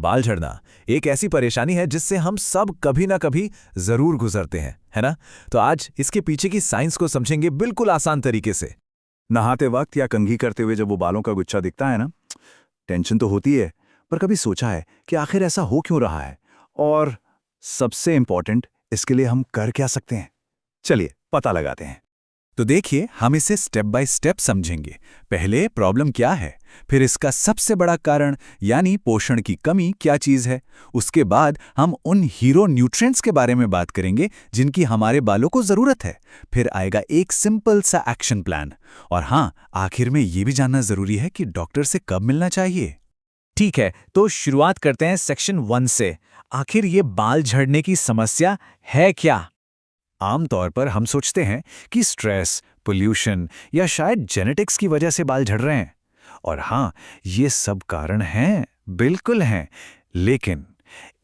बाल झड़ना एक ऐसी परेशानी है जिससे हम सब कभी ना कभी जरूर गुजरते हैं, है ना? तो आज इसके पीछे की साइंस को समझेंगे बिल्कुल आसान तरीके से। नहाते वक्त या कंघी करते हुए जब वो बालों का गुच्छा दिखता है ना, टेंशन तो होती है, पर कभी सोचा है कि आखिर ऐसा हो क्यों रहा है? और सबसे इंपॉर्टेंट, इसके लिए हम कर क्या सकते हैं? चलिए पता लगाते हैं। तो देखिए, हम इसे स्टेप बाय स्टेप समझेंगे। पहले प्रॉब्लम क्या है, फिर इसका सबसे बड़ा कारण यानी पोषण की कमी क्या चीज़ है। उसके बाद हम उन हीरो न्यूट्रिएंट्स के बारे में बात करेंगे जिनकी हमारे बालों को ज़रूरत है। फिर आएगा एक सिंपल सा एक्शन प्लान। और हाँ, आखिर में ये भी जानना ज़रूरी है कि डॉक्टर से कब मिलना चाहिए। ठीक है, तो शुरुआत करते हैं सेक्शन 1 से। आखिर ये बाल झड़ने की समस्या है क्या? आमतौर पर हम सोचते हैं कि स्ट्रेस, पोल्यूशन या शायद जेनेटिक्स की वजह से बाल झड़ रहे हैं। और हाँ, ये सब कारण हैं, बिल्कुल हैं। लेकिन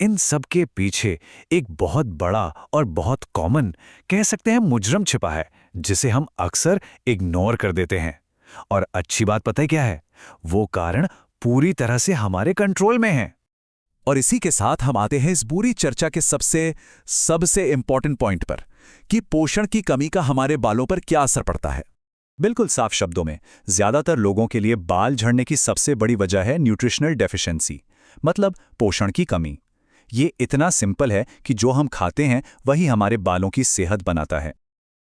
इन सब के पीछे एक बहुत बड़ा और बहुत कॉमन, कह सकते हैं मुजरम छिपा है, जिसे हम अक्सर इग्नोर कर देते हैं। और अच्छी बात पता है क्या है? वो कारण पूरी तरह से हमारे कंट्रोल में है। और इसी के साथ हम आते हैं इस पूरी चर्चा के सबसे इंपॉर्टेंट पॉइंट पर कि पोषण की कमी का हमारे बालों पर क्या असर पड़ता है। बिल्कुल साफ शब्दों में, ज्यादातर लोगों के लिए बाल झड़ने की सबसे बड़ी वजह है न्यूट्रिशनल डेफिशिएंसी, मतलब पोषण की कमी। ये इतना सिंपल है कि जो हम खाते हैं वही हमारे बालों की सेहत बनाता है।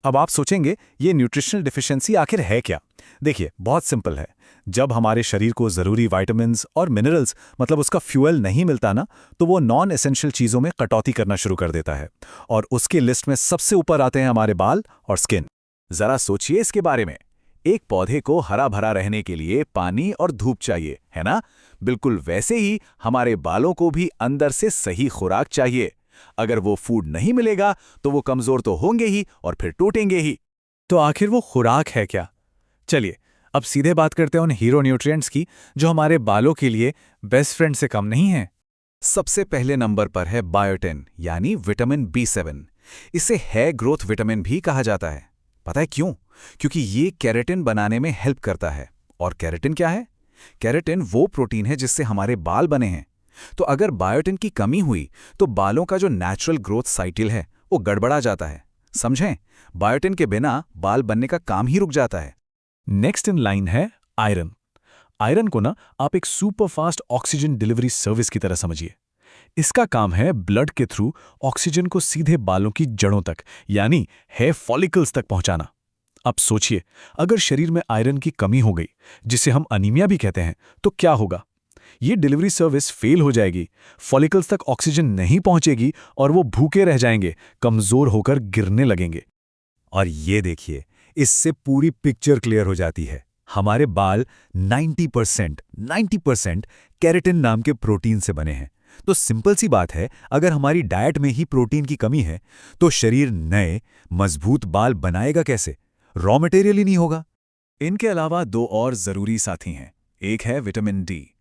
अब आप सोचेंगे, ये न्यूट्रिशनल डेफिशिएंसी आखिर है क्या? देखिए, बहुत सिंपल है। जब हमारे शरीर को ज़रूरी विटामिन्स और मिनरल्स, मतलब उसका फ्यूल नहीं मिलता ना, तो वो नॉन एसेंशियल चीज़ों में कटौती करना शुरू कर देता है। और उसकी लिस्ट में सबसे ऊपर आते हैं हमारे बाल और स्किन। जरा सोचिए इसके बारे में। एक पौधे को हरा भरा रहने के लिए पानी और धूप चाहिए, है ना? बिल्कुल वैसे ही हमारे बालों को भी अंदर से सही खुराक चाहिए। अगर वो फूड नहीं मिलेगा तो वो कमजोर तो होंगे ही और फिर टूटेंगे ही। तो आखिर वो खुराक है क्या? चलिए, अब सीधे बात करते हैं उन हीरो न्यूट्रिएंट्स की जो हमारे बालों के लिए बेस्ट फ्रेंड से कम नहीं है। सबसे पहले नंबर पर है बायोटिन, यानी विटामिन B7। इसे हेयर ग्रोथ विटामिन भी कहा जाता है। पता है क्यों? क्योंकि ये केराटिन बनाने में हेल्प करता है। और केराटिन क्या है? केराटिन वो प्रोटीन है जिससे हमारे बाल बने हैं। तो अगर बायोटिन की कमी हुई तो बालों का जो नेचुरल ग्रोथ साइकिल है वो गड़बड़ा जाता है। समझें? बायोटिन के बिना बाल बनने का काम ही रुक जाता है। नेक्स्ट इन लाइन है आयरन। आयरन को ना आप एक super fast oxygen delivery service की तरह समझिए। इसका काम है ब्लड के थ्रू ऑक्सीजन को सीधे बालों की जड़ों तक, यानी हेयर फॉलिकल्स तक पहुंचाना। अब सोचिए, अगर शरीर में आयरन की कमी हो गई, जिसे हम अनीमिया भी कहते हैं, तो क्या होगा? ये डिलीवरी सर्विस फेल हो जाएगी, फॉलिकल्स तक ऑक्सीजन नहीं पहुंचेगी और वो भूखे रह जाएंगे, कमजोर होकर गिरने लगेंगे। और ये देखिए, इससे पूरी पिक्चर क्लियर हो जाती है। हमारे बाल 90% केराटिन नाम के प्रोटीन से बने हैं। तो सिंपल सी बात है, अगर हमारी डाइट में ही प्रोटीन की कमी है तो शरीर नए मजबूत बाल बनाएगा कैसे? रॉ मटेरियल ही नहीं होगा। इनके अलावा दो और जरूरी साथी हैं। एक है विटामिन डी।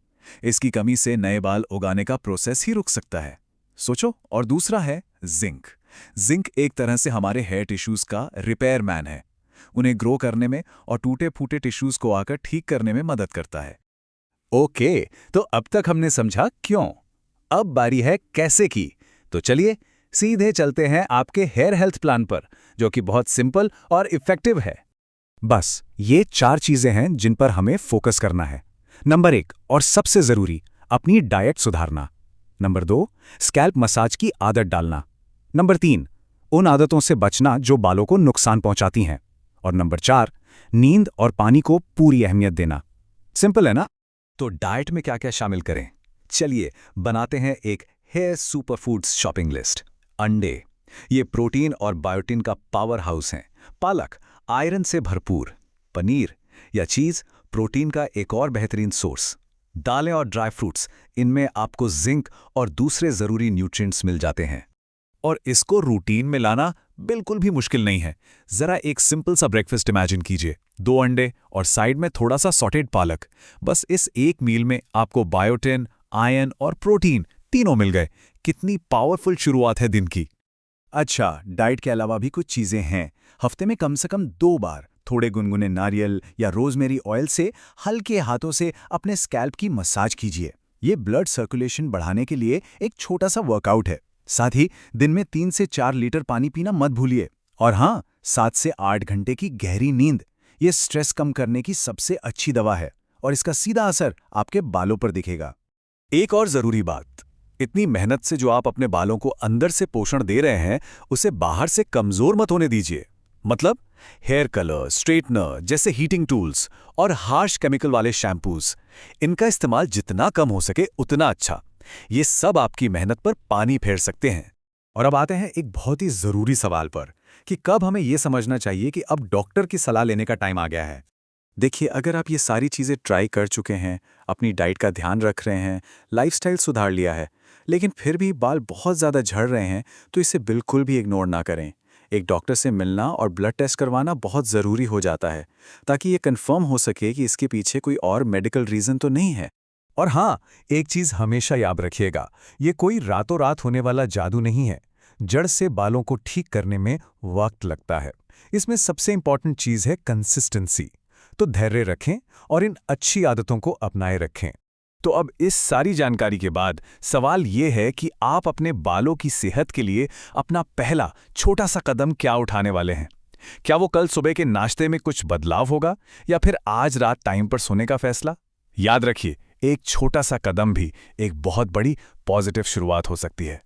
इसकी कमी से नए बाल उगाने का प्रोसेस ही रुक सकता है, सोचो। और दूसरा है जिंक। जिंक एक तरह से हमारे हेयर टिश्यूज का रिपेयर मैन है। उन्हें ग्रो करने में और टूटे फूटे टिश्यूज को आकर ठीक करने में मदद करता है। ओके, तो अब तक हमने समझा क्यों। अब बारी है कैसे की। तो चलिए सीधे चलते हैं आपके हेयर हेल्थ प्लान पर, जो कि बहुत सिंपल और इफेक्टिव है। बस ये 4 चीजें हैं जिन पर हमें फोकस करना है। नंबर 1 और सबसे जरूरी, अपनी डाइट सुधारना। नंबर 2, स्कैल्प मसाज की आदत डालना। नंबर 3, उन आदतों से बचना जो बालों को नुकसान पहुंचाती हैं। और नंबर 4, नींद और पानी को पूरी अहमियत देना। सिंपल है ना? तो डाइट में क्या क्या शामिल करें? चलिए बनाते हैं एक हेयर सुपरफूड्स शॉपिंग लिस्ट। अंडे, ये प्रोटीन और बायोटिन का पावर हाउस हैं। पालक, आयरन से भरपूर। पनीर या चीज, प्रोटीन का एक और बेहतरीन सोर्स। दालें और ड्राई फ्रूट्स, इनमें आपको जिंक और दूसरे जरूरी न्यूट्रिएंट्स मिल जाते हैं। और इसको रूटीन में लाना बिल्कुल भी मुश्किल नहीं है। जरा एक सिंपल सा ब्रेकफास्ट इमेजिन कीजिए। 2 अंडे और साइड में थोड़ा सा सॉटेड पालक। बस इस एक मील में आपको बायोटिन, आयरन और प्रोटीन तीनों मिल गए। कितनी पावरफुल शुरुआत है दिन की। अच्छा, डाइट के अलावा भी कुछ चीजें हैं। हफ्ते में कम से कम 2 बार थोड़े गुनगुने नारियल या रोजमेरी ऑयल से हल्के हाथों से अपने स्कैल्प की मसाज कीजिए। ये ब्लड सर्कुलेशन बढ़ाने के लिए एक छोटा सा वर्कआउट है। साथ ही दिन में 3 से 4 लीटर पानी पीना मत भूलिए। और हाँ, 7 से 8 घंटे की गहरी नींद, ये स्ट्रेस कम करने की सबसे अच्छी दवा है और इसका सीधा असर आपके बालों पर दिखेगा। एक और जरूरी बात, इतनी मेहनत से जो आप अपने बालों को अंदर से पोषण दे रहे हैं, उसे बाहर से कमजोर मत होने दीजिए। मतलब हेयर कलर, स्ट्रेटनर जैसे हीटिंग टूल्स और हार्श केमिकल वाले शैम्पूज, इनका इस्तेमाल जितना कम हो सके उतना अच्छा। ये सब आपकी मेहनत पर पानी फेर सकते हैं। और अब आते हैं एक बहुत ही जरूरी सवाल पर कि कब हमें यह समझना चाहिए कि अब डॉक्टर की सलाह लेने का टाइम आ गया है। देखिए, अगर आप ये सारी चीज़ें ट्राई कर चुके हैं, अपनी डाइट का ध्यान रख रहे हैं, लाइफस्टाइल सुधार लिया है, लेकिन फिर भी बाल बहुत ज़्यादा झड़ रहे हैं, तो इसे बिल्कुल भी इग्नोर ना करें। एक डॉक्टर से मिलना और ब्लड टेस्ट करवाना बहुत ज़रूरी हो जाता है, ताकि ये कंफर्म हो सके कि इसके पीछे कोई और मेडिकल रीज़न तो नहीं है। और हाँ, एक चीज हमेशा याद रखिएगा, ये कोई रातों रात होने वाला जादू नहीं है। जड़ से बालों को ठीक करने में वक्त लगता है। इसमें सबसे इंपॉर्टेंट चीज है कंसिस्टेंसी। तो धैर्य रखें और इन अच्छी आदतों को अपनाए रखें। तो अब इस सारी जानकारी के बाद सवाल ये है कि आप अपने बालों की सेहत के लिए अपना पहला छोटा सा कदम क्या उठाने वाले हैं? क्या वो कल सुबह के नाश्ते में कुछ बदलाव होगा, या फिर आज रात टाइम पर सोने का फैसला? याद रखिए, एक छोटा सा कदम भी एक बहुत बड़ी पॉजिटिव शुरुआत हो सकती है।